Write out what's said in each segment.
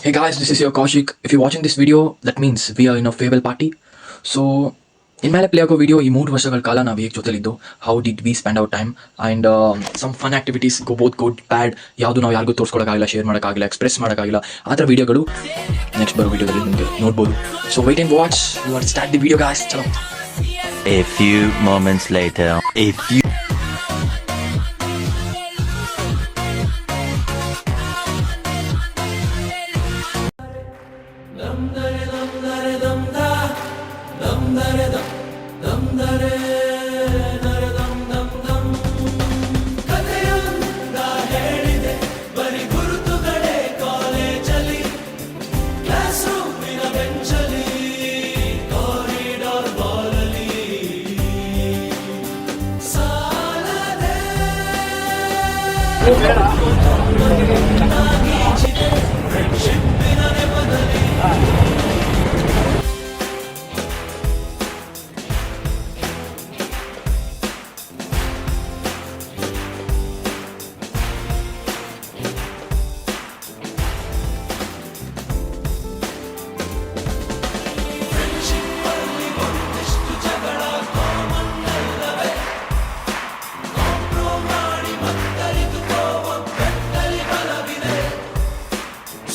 Hey guys, this is your Kaushik. If you're watching this video, that means we are in a farewell party. So, ಇನ್ಮೇಲೆ play ಆಗೋ video ಈ 3 ವರ್ಷಗಳ ಕಾಲ ನಾವು ಹೇಗೆ ಜೊತೆಲಿದ್ದು, how did we spend our time and some fun activities go both good bad, ಯಾವುದು ನಾವು ಯಾರಿಗೂ ತೋರಿಸ್ಕೊಳಕ್ಕಾಗಿಲ್ಲ, ಶೇರ್ ಮಾಡೋಕ್ಕಾಗಿಲ್ಲ, ಎಕ್ಸ್ಪ್ರೆಸ್ ಮಾಡೋಕ್ಕಾಗಿಲ್ಲ, ಆ ಥರ ವಿಡಿಯೋಗಳು ನೆಕ್ಸ್ಟ್ ಬರೋ ವಿಡಿಯೋದಲ್ಲಿ ನಿಮಗೆ ನೋಡ್ಬೋದು. So wait and watch, you want start the video guys. ಚಲೋ. A few moments later,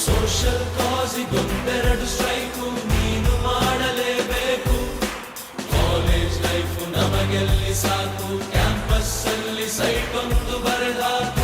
social strike ನೀನು ಮಾಡಲೇಬೇಕು. ಕಾಲೇಜ್ ಲೈಫ್ ನಮಗೆಲ್ಲಿ ಸಾಕು, ಕ್ಯಾಂಪಸ್ ಅಲ್ಲಿ ಸೈಟ್ ಒಂದು ಬರೆದಾಕು.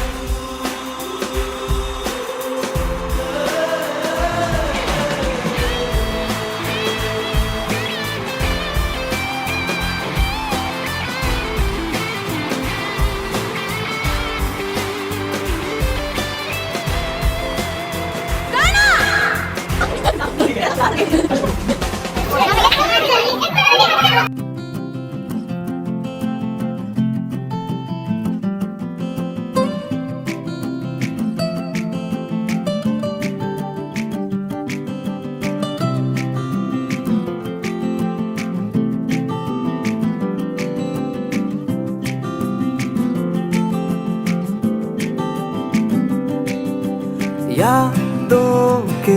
यादों के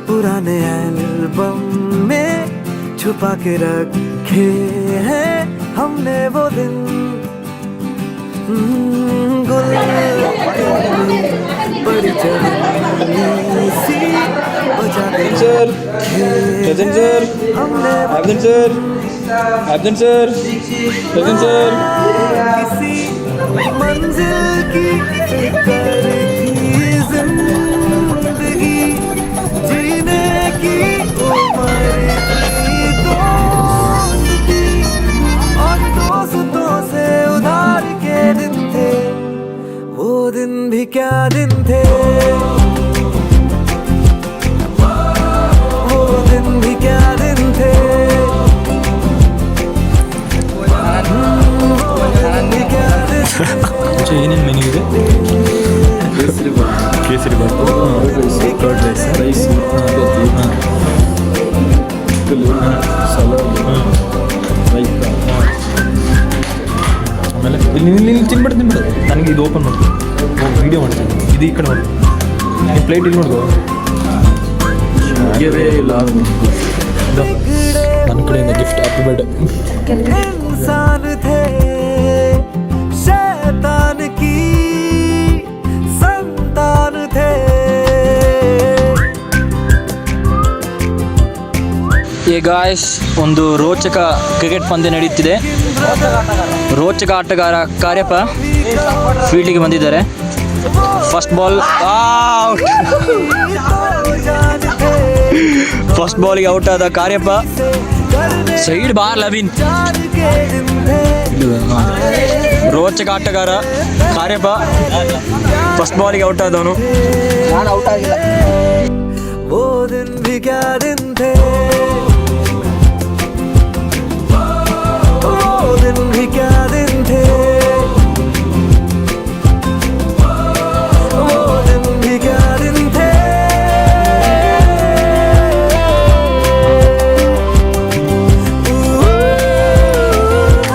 पुराने एल्बम में छुपा के रखे हैं हमने वो दिन, बड़ी चढ़नी सी बजाते हमने किसी मंजिल की फिक्र थी, जिंदगी जीने की उम्र थी, दोस्ती और दोस्तों से उधार के दिन थे, वो दिन भी क्या दिन थे, वो दिन भी क्या दिन थे, वो दिन भी क्या दिन थे. ಏನೇನು ಮೆನು ಇದೆ? ಕೇಸರಿ ಬಾತ್, ಕರ್ಡ್ ರೈಸ್, ಆಮೇಲೆ ಇಲ್ಲಿ ತಿನ್ಬಿಡು ನನಗೆ ಇದು ಓಪನ್ ಮಾಡ್ತೀನಿ, ವೀಡಿಯೋ ಮಾಡ್ತೀನಿ, ಇದು ಈ ಕಡೆ ಮಾಡಿ, ಈ ಪ್ಲೇಟ್ ಇಲ್ಲಿ ನೋಡ್ದು ಇಲ್ಲ ನನ್ನ ಕಡೆಯಿಂದ ಗಿಫ್ಟ್. Happy birthday. इंसान थे शैतान की संतान थे. ಈ ಗಾಯ್ಸ್, ಒಂದು ರೋಚಕ ಕ್ರಿಕೆಟ್ ಪಂದ್ಯ ನಡೆಯುತ್ತಿದೆ. ರೋಚಕ ಆಟಗಾರ ಕಾರ್ಯಪ್ಪ ಫೀಲ್ಡಿಗೆ ಬಂದಿದ್ದಾರೆ. First ball out. ಫಸ್ಟ್ ಬಾಲ್ಗೆ ಔಟ್ ಆದ ಕಾರ್ಯಪ್ಪ. Side bar ಲವಿನ್. ರೋಚಕ ಆಟಗಾರ ಕಾರ್ಯಪ್ಪ ಫಸ್ಟ್ ಬಾಲ್ಗೆ ಔಟ್ ಆದವನು. ನಾನು ಔಟ್ ಆಗಿಲ್ಲ. वो दिन भी क्या दिन थे, वो दिन भी क्या दिन थे, वो दिन भी क्या दिन थे.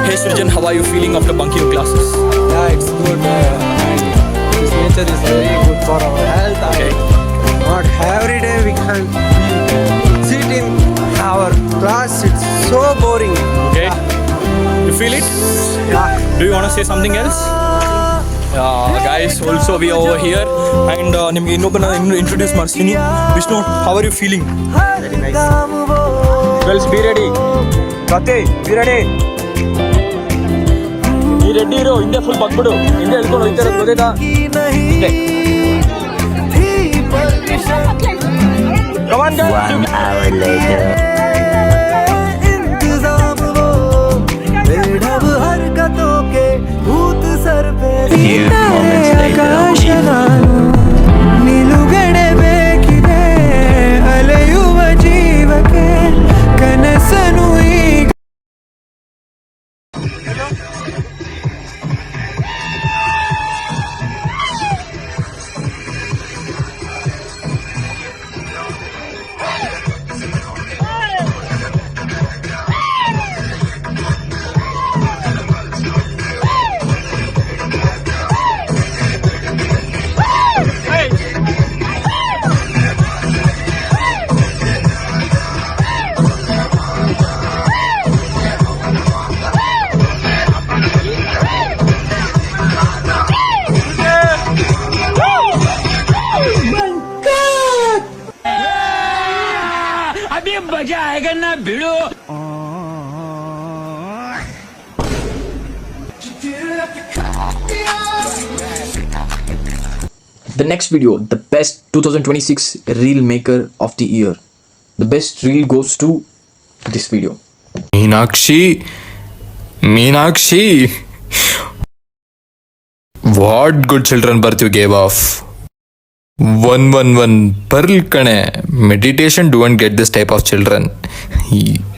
Hey Srijan, how are you feeling after bunking your classes? Yeah, it's good. This nature is very good for our health. Okay. Not every day Do you want to say something else? Guys, also we are over here and ನಿಮಗೆ ಇನ್ನೊಬ್ಬನ introduce ಮಾಡ್ತೀನಿ. Vishnu, how are you feeling? Very nice. Girls, be ready. Kate, be ready. ನೀ ರೆಡ್ಡಿ ಇರೋ, ಹಿಂದೆ full ಬಗ್ಬಿಡು, ಹಿಂದೆ ಹೇಳ್ಕೊಂಡು ಹೋಗ್ತಾ ಇರೋದು ಗೊತ್ತಾಯ್ತಾ? Come on, guys. 1 hour later. Few moments later. ನಿಲುಗಡೆ ಬೇಕಿದೆ ಅಲೆಯುವ ಜೀವಕ್ಕೆ ಕನಸನು ಈಗ. The next video, the best 2026 reel maker of the year. The best reel goes to this video. Meenakshi, what good children birth you gave off. 111 Pearl Kane. Meditation don't get this type of children.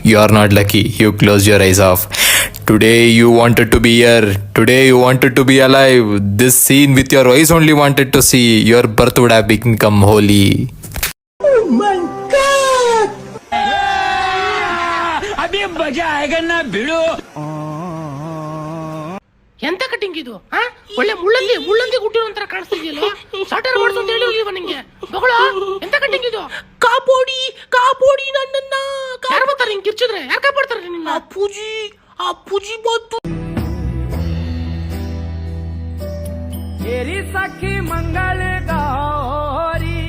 You are not lucky. You close your eyes off. Today you wanted to be here. Today you wanted to be alive. This scene with your eyes only wanted to see. Your birth would have become holy. Oh my God! Abhi maja aayega na bhido. ಎಂತ cutting ಇದು? ಒಳ್ಳೆ ಮುಳ್ಳಂದಿ ಗುಟ್ಟಿರೋ ಒಂಥರ ಕಾಣಿಸ್ತಿದೆಯಲ್ಲ. ಸಾಟರ್ ಮಾಡ್ಸು ಅಂತ ಹೇಳಿ ಹೋಗಿವ ನಿಂಗೆ ಮಗಳ. ಎಂತ cutting ಇದು? ಕಾಪೋಡಿ ನನ್ನನ್ನ ಯಾರು ಬರ್ತಾರೆ ಹಿಂಗೆ ಕಿರ್ಚಿದ್ರೆ? ಯಾರು ಕಾಪಾಡ್ತಾರೆ ನಿನ್ನ? ಅಪ್ಪುಜಿ ಬಂತು. तेरी सखी मंगल गौरी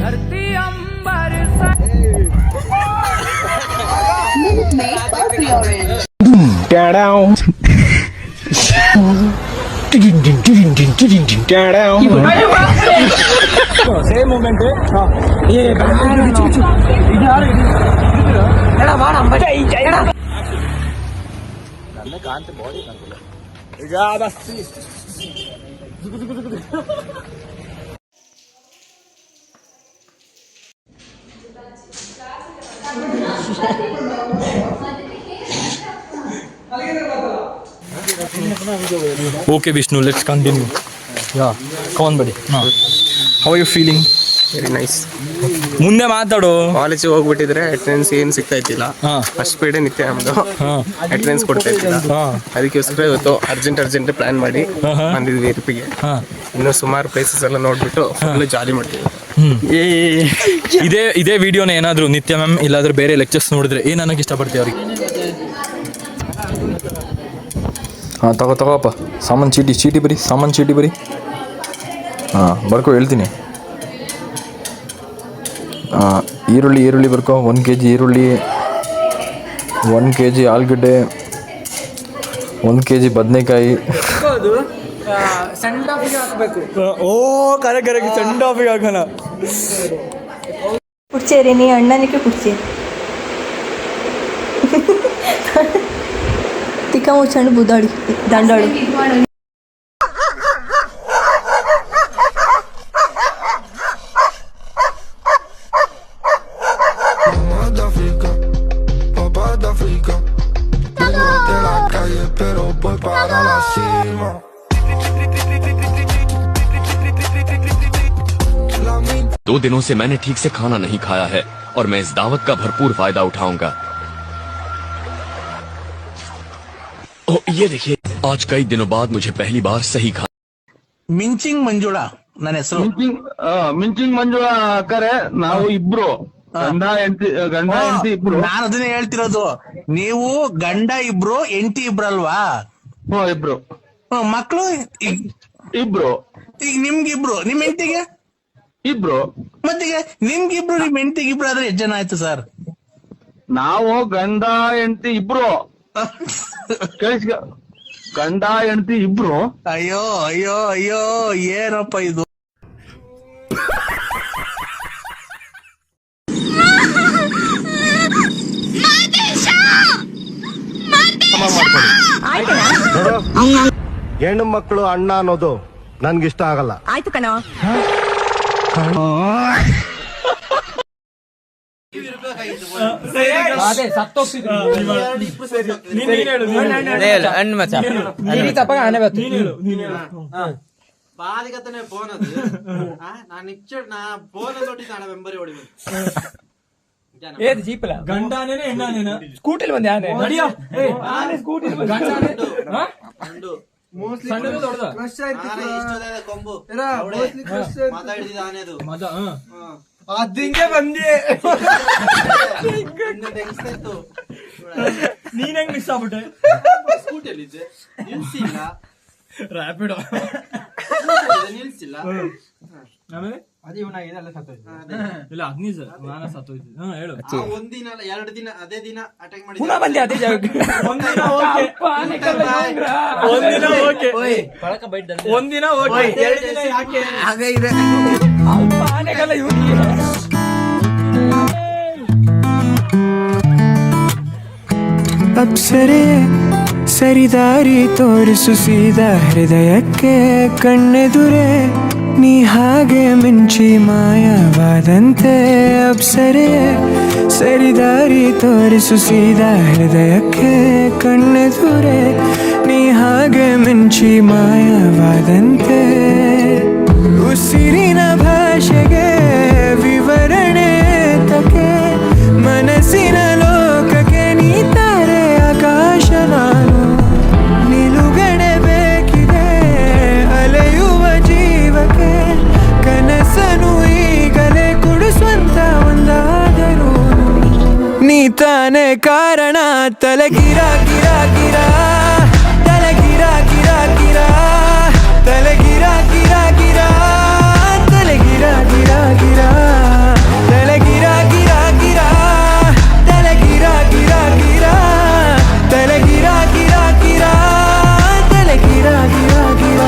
धरती अंबर same moment. Okay, Vishnu, let's continue. Yeah, come on, buddy. How are you feeling? Very nice. ಮುಂದೆ ಮಾತಾಡು. ಕಾಲೇಜಿಗೆ ಹೋಗ್ಬಿಟ್ಟಿದ್ರೆ ಅಟೆಂಡೆನ್ಸ್ ಏನು ಸಿಗ್ತಾ ಇದ್ದಿಲ್ಲ. ಫಸ್ಟ್ ಪೀರಿಯಡ್ ನಿತ್ಯ ನಮ್ದು ಅಟೆಂಡೆನ್ಸ್ ಕೊಡ್ತಾ ಇದ್ದಿಲ್ಲ. ಅದಕ್ಕೋಸ್ಕರ ಇವತ್ತು ಅರ್ಜೆಂಟ್ ಪ್ಲಾನ್ ಮಾಡಿ ಬಂದಿದ್ವಿ ಇರ್ಪಿಗೆ. ಇನ್ನು ಸುಮಾರು ಪ್ಲೇಸಸ್ ಎಲ್ಲ ನೋಡ್ಬಿಟ್ಟು ಫುಲ್ ಜಾಲಿ ಮಾಡ್ತೀವಿ. ಇದೇ ವಿಡಿಯೋನ ಏನಾದ್ರು ನಿತ್ಯ ಮ್ಯಾಮ್ ಇಲ್ಲಾದ್ರೆ ಬೇರೆ ಲೆಕ್ಚರ್ಸ್ ನೋಡಿದ್ರೆ ಏನ್ ಅನ್ನೋಕೆ ಇಷ್ಟಪಡ್ತೀವಿ ಅವ್ರಿಗೆ? ತಗೋಪ್ಪ ಸಾಮಾನು ಚೀಟಿ ಬರಿ, ಸಾಮಾನು ಚೀಟಿ ಬರಿ. ಬರ್ಕೋ, ಹೇಳ್ತೀನಿ. ಈರುಳ್ಳಿ ಬರ್ಕೋ. 1 kg ಈರುಳ್ಳಿ, 1 kg ಆಲೂಗಡ್ಡೆ, 1 kg ಬದನೆಕಾಯಿ. ಸಣ್ಣ ಟಾಪಿಗೆ ಹಾಕಬೇಕು. ಓ ಕರೆಕ್ಟ್ ಸಣ್ಣ ಟಾಪಿಗೆ ಹಾಕೋಣ. ಕುಡ್ಚೇರಿ ನೀ ಅಣ್ಣನಿಗೆ ಕುಡ್ಚಿ ತಿಕ್ಕ ಮುಚ್ಚಂಡು ಬುದ್ದಾಡಿ ದಂಡಾಡು. दो दिनों से मैंने ठीक से खाना नहीं खाया है और मैं इस दावत का भरपूर फायदा उठाऊंगा। ओह, ये देखिए, आज कई दिनों बाद मुझे पहली बार सही खा. ಮಿಂಚಿಂಗ್ ಮಂಜುಳಾ ನನ್ನ ಹೆಸರು. ಮಿಂಚಿಂಗ್ ಮಂಜುಳಾ ಅಕ್ಕರೆ, ನಾವು ಇಬ್ರು ಗಂಡ ಹೆಂಡತಿ ಇಬ್ರು. ನಾನು ಅದನ್ನೇ ಹೇಳ್ತಿರೋದು. ನೀವು ಗಂಡ ಇಬ್ರು ಹೆಂಡತಿ ಇಬ್ರಲ್ವಾ? ಇಬ್ರು. ಮಕ್ಕಳು ಇಬ್ರು. ಈಗ ನಿಮ್ಗಿಬ್ರು, ನಿಮ್ ಹೆಂಡತಿಗೆ ಇಬ್ರು. ಮತ್ತೀಗ ನಿಮ್ಗಿಬ್ರು ನಿಮ್ ಹೆಂಡತಿಗೆ ಇಬ್ರು ಆದ್ರೆ ಎಷ್ಟು ಜನ ಆಯ್ತು ಸರ್? ನಾವು ಗಂಡ ಹೆಂಡತಿ ಇಬ್ರು. ಗಂಡ ಹೆಂಡತಿ ಇಬ್ರು. ಅಯ್ಯೋ ಅಯ್ಯೋ ಅಯ್ಯೋ, ಏನಪ್ಪ ಇದು? ಹೆಣ್ಣು ಮಕ್ಕಳು ಅಣ್ಣ ಅನ್ನೋದು ನನ್ಗಿಷ್ಟ ಆಗಲ್ಲ. ಆಯ್ತು ಕಣೋ. బాలికతనే ఫోన్ అది నా నిచ్చడు నా ఫోన్ తోటి నా వెంబరి ఓడి ఏది జీపుల గండానే ఎన్నానేనా స్కూటీలు ಬಂದೆ ಆನೆ ನಡಿಯೋ ಆನೆ ಸ್ಕೂಟಿలు ಬಂದೆ ಗಂಡಾನೆ రెండు ಮೋಸ್ಟ್ಲಿ ಕ್ರಶ್ ಆಯ್ತು ಆನೆ ಇಷ್ಟದ ಕೊಂಬು ಎರಾ ಮೋಸ್ಟ್ಲಿ ಕ್ರಶ್ ಮಾತಾಡಿದ ಆನೆದು ಮದ ಅದಿಂಗೆ ಬಂದಿ ಇನ್ನ ತೆಗಿಸ್ತಾಯ್ತು ನೀನ್ ಹೆಂಗ್ ಮಿಸ್ ಆಗ್ಬಿಟ್ಟೆ ಸ್ಕೂಟಿಯಲ್ಲಿ ಇದ್ದೆ ನಿಲ್ಸಿಲ್ಲ ರ್ಯಾಪಿಡೋ ನಿಲ್ಸಿಲ್ಲ ಆಮೇಲೆ ಅದೇ ಇವನ ಇದೆಲ್ಲ ಸತ್ತೋಯ್ತು ಇಲ್ಲ ಅಗ್ನಿ ಸರ್ ನಾನ ಸತ್ತೋಯ್ತು ಹೇಳು ಒಂದಿನ ಅಲ್ಲ 2 ದಿನ ಅದೇ ದಿನ ಅಟ್ಯಾಕ್ ಮಾಡಿ ಪುನಃ ಬಂದೆ ಅದೇ ಜಾಗಕ್ಕೆ ಒಂದಿನ ಓಕೆ ಒಂದಿನ ಓಕೆ ಪಳಕ ಬೈಟ್ ಒಂದಿನ ಓಕೆ 2 ದಿನ ಯಾಕೆ ಹಾಗೆ ಇದೆ ಅಲ್ಪ ಆನೆಗಲ್ಲ ಇವನಿಗೆ ಅಪ್ಸರೆ ಸರಿದಾರಿ ತೋರಿಸು ಸೀದಾ ಹೃದಯಕ್ಕೆ ಕಣ್ಣೆದುರೆ ನೀ ಹಾಗೆ ಮಿಂಚಿ ಮಾಯವಾದಂತೆ. ಅಪ್ಸರೆ ಸರಿದಾರಿ ತೋರಿಸು ಸೀದಾ ಹೃದಯಕ್ಕೆ ಕಣ್ಣೆದುರೆ ನೀ ಹಾಗೆ ಮಿಂಚಿ ಮಾಯವಾದಂತೆ. ಉಸಿರಿನ ಭಾಷೆಗೆ ವಿವರಣೆ ತಕೆ ಮನಸ್ಸಿನ ಲೋಕಕ್ಕೆ ನೀ ತಾರೆ ಆಕಾಶ ನಾನು ನಿಲುಗಡೆ ಬೇಕಿದೆ ಅಲೆಯುವ ಜೀವಕ್ಕೆ ಕನಸನು ಈಗಲೇ ಕೊಡಿಸುವಂತ ಒಂದಾದರೂ ನೀ ತಾನೇ ಕಾರಣ. ತಲೆಗಿರ ಗಿರ ಗಿರ ತಲೆಗಿರ ಗಿರ ಗಿರ ತಲೆಗಿರ ಗಿರ ಗಿರ ತಲೆಗಿರ ಗಿರ ಗಿರ ತಲೆಗಿರ ಗಿರ ಗಿರ ತಲೆಗಿರ ಗಿರ ಗಿರ ತಲೆಗಿರ ಗಿರ ಗಿರ ತಲೆಗಿರ ಗಿರ ಗಿರ.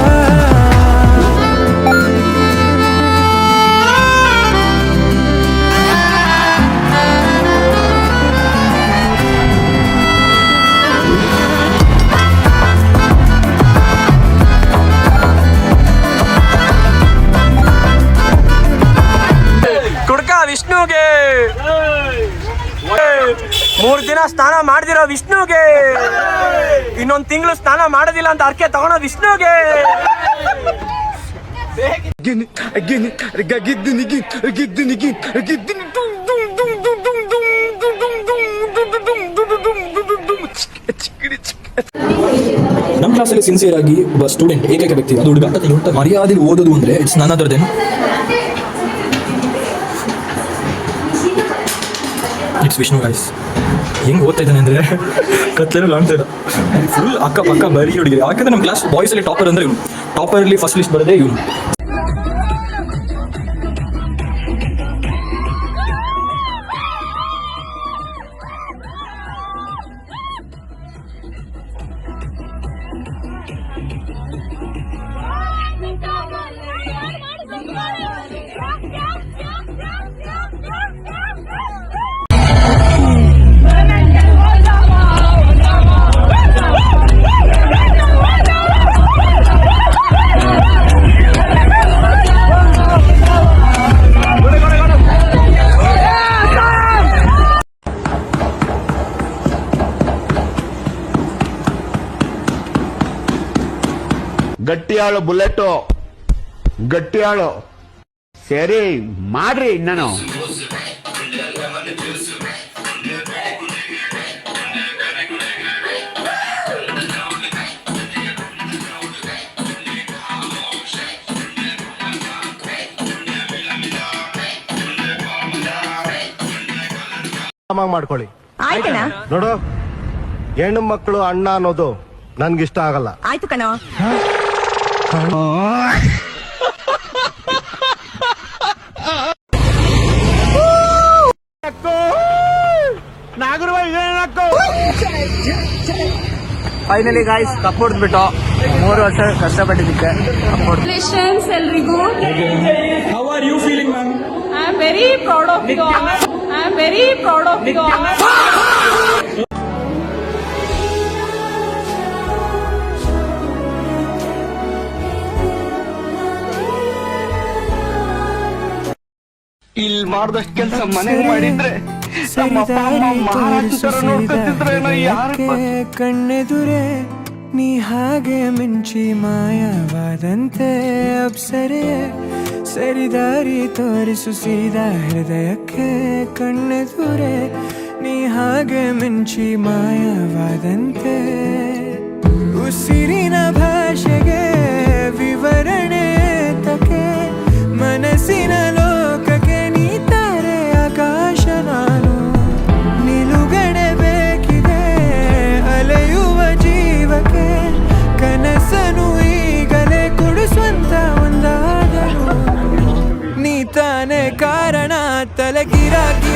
ಕುಡ್ಕ ವಿಷ್ಣುಗೆ 3 ದಿನ ಸ್ನಾನ ಮಾಡ್ದಿರೋ ವಿಷ್ಣುಗೆ, ಇನ್ನೊಂದ್ ತಿಂಗಳು ಸ್ನಾನ ಮಾಡೋದಿಲ್ಲ ಅಂತ ಅರ್ಕೆ ತಗೊಳೋ ವಿಷ್ಣುಗೆ. ನಮ್ಮ ಕ್ಲಾಸಲ್ಲಿ ಸಿನ್ಸಿಯರ್ ಆಗಿ ಒಬ್ಬ ಸ್ಟೂಡೆಂಟ್ ಏಕೈಕ ವ್ಯಕ್ತಿ ಅದು ಹುಡುಗ. ಮರ್ಯಾದೆ ಓದೋದು ಅಂದ್ರೆ it's none other than it's Vishnu guys. ಹೆಂಗ್ ಓದ್ತಾ ಇದ್ದಾನೆ ಅಂದ್ರೆ ಕತ್ಲೇನು ಕಾಣ್ತಾ ಇಲ್ಲ, ಫುಲ್ ಅಕ್ಕ ಪಕ್ಕ ಬರೀ ಹುಡುಗಿ. ಯಾಕಂದ್ರೆ ನಮ್ಮ ಕ್ಲಾಸ್ ಬಾಯ್ಸ್ ಅಲ್ಲಿ ಟಾಪರ್ ಅಂದ್ರೆ ಇವನು, ಟಾಪರ್ ಅಲ್ಲಿ ಫಸ್ಟ್ ಲಿಸ್ಟ್ ಬರೋದೇ ಇವನು. ಗಟ್ಟಿಯಾಳು ಬುಲೆಟ್, ಗಟ್ಟಿಯಾಳು. ಸರಿ ಮಾಡ್ರಿ ನಾನು. ಮಾಡ್ಕೊಳ್ಳಿ ನೋಡು, ಹೆಣ್ಣು ಮಕ್ಕಳು ಅಣ್ಣ ಅನ್ನೋದು ನನ್ಗಿಷ್ಟ ಆಗಲ್ಲ. ಆಯ್ತು ಕಣೋ. ಫೈನಲಿ ಗಾಯ್ಸ್ ಕಪ್ ಹೊಡೆದ್ಬಿಟ್ಟು 3 ವರ್ಷ ಕಷ್ಟಪಟ್ಟಿದ್ದಕ್ಕೆ ಎಲ್ರಿಗೂ how are you feeling ma'am? I am very proud of you. I am very proud of you. ಇಲ್ಲಿ ಮಾಡ್ದಷ್ಟು ಕೆಲಸ ಮನೆಗೆ ಮಾಡಿದ್ರೆ ನಮ್ಮ ಅಪ್ಪ ಅಮ್ಮ ಮಹಾರಾಜ ತರ ನೋಡ್ಕೊತಿದ್ರೇನೋ ಯಾರು ಕಣ್ಣೆದುರೆ ನೀ ಹಾಗೆ ಮಿಂಚಿ ಮಾಯವಾದಂತೆ ಅಪ್ಸರೆ ಸರಿದಾರಿ ತೋರಿಸು ಸೀದಾ ಹೃದಯಕ್ಕೆ ಕಣ್ಣೆದುರೆ ನೀ ಹಾಗೆ ಮಿಂಚಿ ಮಾಯವಾದಂತೆ ಉಸಿರಿನ ಭಾಷೆಗೆ ವಿವರಣೆ ತಕೆ ಮನಸ್ಸಿನ ಲೋಕಕ್ಕೆ ನೀ ತಾರೆ ಆಕಾಶ ನಾನು ನಿಲುಗಡೆ ಬೇಕಿದೆ ಅಲೆಯುವ ಜೀವಕ್ಕೆ ಕನಸನು ಈಗಲೇ ಕೊಡಿಸುವಂತ ಒಂದಾದರು ನೀ ತಾನೇ ಕಾರಣ ತಲೆಗಿರಾಕಿ